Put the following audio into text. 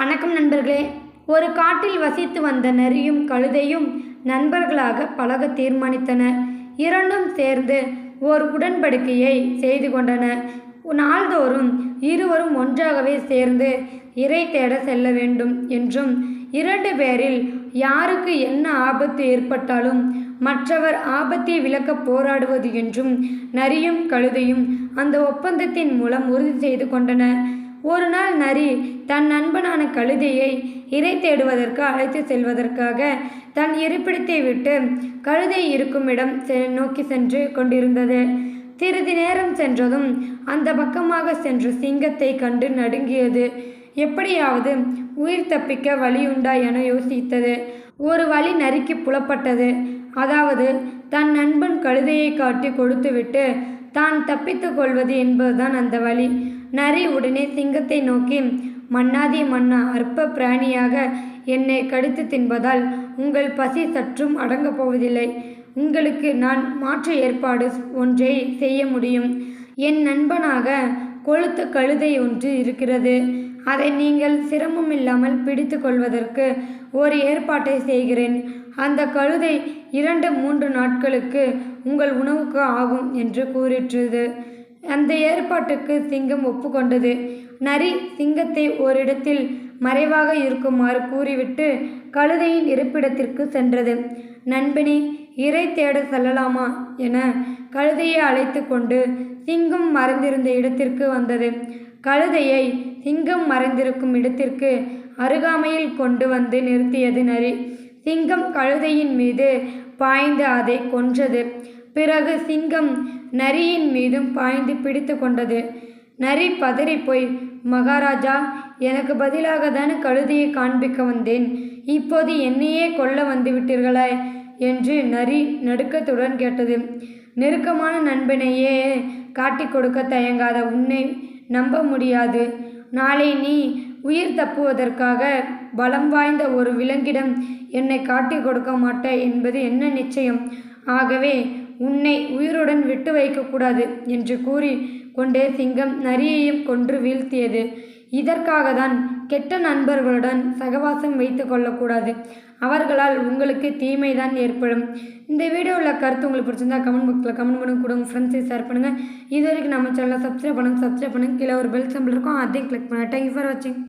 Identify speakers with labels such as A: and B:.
A: வணக்கம் நண்பர்களே. ஒரு காட்டில் வசித்து வந்த நரியும் கழுதையும் நண்பர்களாக பழக தீர்மானித்தன. இரண்டும் சேர்ந்து ஓர் உடன்படிக்கையை செய்து கொண்டன. நாள்தோறும் இருவரும் ஒன்றாகவே சேர்ந்து இரை தேட செல்ல வேண்டும் என்றும், இரண்டு பேரில் யாருக்கு என்ன ஆபத்து ஏற்பட்டாலும் மற்றவர் ஆபத்தை விலக்க போராடுவது என்றும் நரியும் கழுதையும் அந்த ஒப்பந்தத்தின் மூலம் உறுதி செய்து கொண்டன. ஒரு நாள் நரி தன் நண்பனான கழுதையை இரை தேடுவதற்கு அழைத்து செல்வதற்காக தன் இருப்பிடத்தை விட்டு கழுதை இருக்கும் இடம் நோக்கி சென்று கொண்டிருந்தது. சிறிது நேரம் சென்றதும் அந்த பக்கமாக சென்ற சிங்கத்தை கண்டு நடுங்கியது. எப்படியாவது உயிர் தப்பிக்க வழியுண்டா என யோசித்தது. ஒரு வழி நரிக்கு புலப்பட்டது. அதாவது தன் நண்பன் கழுதையை காட்டி கொடுத்துவிட்டு தான் தப்பித்து கொள்வது என்பதுதான் அந்த வழி. நரி உடனே சிங்கத்தை நோக்கி, மன்னாதி மன்னா, அற்ப பிராணியாக என்னை கடித்து தின்பதால் உங்கள் பசி சற்றும் அடங்கப் போவதில்லை. உங்களுக்கு நான் மாற்று ஏற்பாடு ஒன்றை செய்ய முடியும். என் நண்பனாக கொழுத்த கழுதை ஒன்று இருக்கிறது. அதை நீங்கள் சிரமமில்லாமல் பிடித்து கொள்வதற்கு ஒரு ஏற்பாட்டை செய்கிறேன். அந்த கழுதை 2-3 நாட்களுக்கு உங்கள் உணவுக்கு ஆகும் என்று கூறிற்றது. அந்த ஏற்பாட்டுக்கு சிங்கம் ஒப்புக்கொண்டது. நரி சிங்கத்தை ஓரிடத்தில் மறைவாக இருக்குமாறு கூறிவிட்டு கழுதையின் இருப்பிடத்திற்கு சென்றது. நண்பனே, இரை தேட செல்லலாமா என கழுதையை அழைத்து கொண்டு சிங்கம் மறைந்திருந்த இடத்திற்கு வந்தது. கழுதையை சிங்கம் மறைந்திருக்கும் இடத்திற்கு அருகாமையில் கொண்டு வந்து நிறுத்தியது நரி. சிங்கம் கழுதையின் மீது பாய்ந்து அதை கொன்றது. பிறகு சிங்கம் நரியின் மீதும் பாய்ந்து பிடித்து கொண்டது. நரி பதறிப்போய், மகாராஜா, எனக்கு பதிலாக தானே கழுதையை காண்பிக்க வந்தேன், இப்போது என்னையே கொல்ல வந்து விட்டீர்களே என்று நரி நடுக்கத்துடன் கேட்டது. நெருக்கமான நண்பனையே காட்டிக் கொடுக்க தயங்காத உன்னை நம்ப முடியாது. நாளை நீ உயிர் தப்புவதற்காக பலம் வாய்ந்த ஒரு விலங்கிடம் என்னை காட்டிக் கொடுக்க மாட்டாய் என்பது என்ன நிச்சயம்? ஆகவே உன்னை உயிருடன் விட்டு வைக்கக்கூடாது என்று கூறி கொண்டே சிங்கம் நரியையும் கொன்று வீழ்த்தியது. இதற்காக தான் கெட்ட நண்பர்களுடன் சகவாசம் வைத்து கொள்ளக்கூடாது. அவர்களால் உங்களுக்கு தீமைதான் ஏற்படும். இந்த வீடியோவில் கருத்து உங்களுக்கு பிடிச்சிருந்தா கமெண்ட் பாக்ஸில் கமெண்ட் பண்ணி கொடுங்க. ஃப்ரெண்ட்ஸை ஷேர் பண்ணுங்கள். இது வரைக்கும் நம்ம சேனலை சப்ஸ்கிரைப் பண்ணுங்கள். கீழே ஒரு பெல் சிம்பிள் இருக்கும், அதையும் கிளிக் பண்ணுங்கள். தேங்க்யூ ஃபார் வாட்சிங்.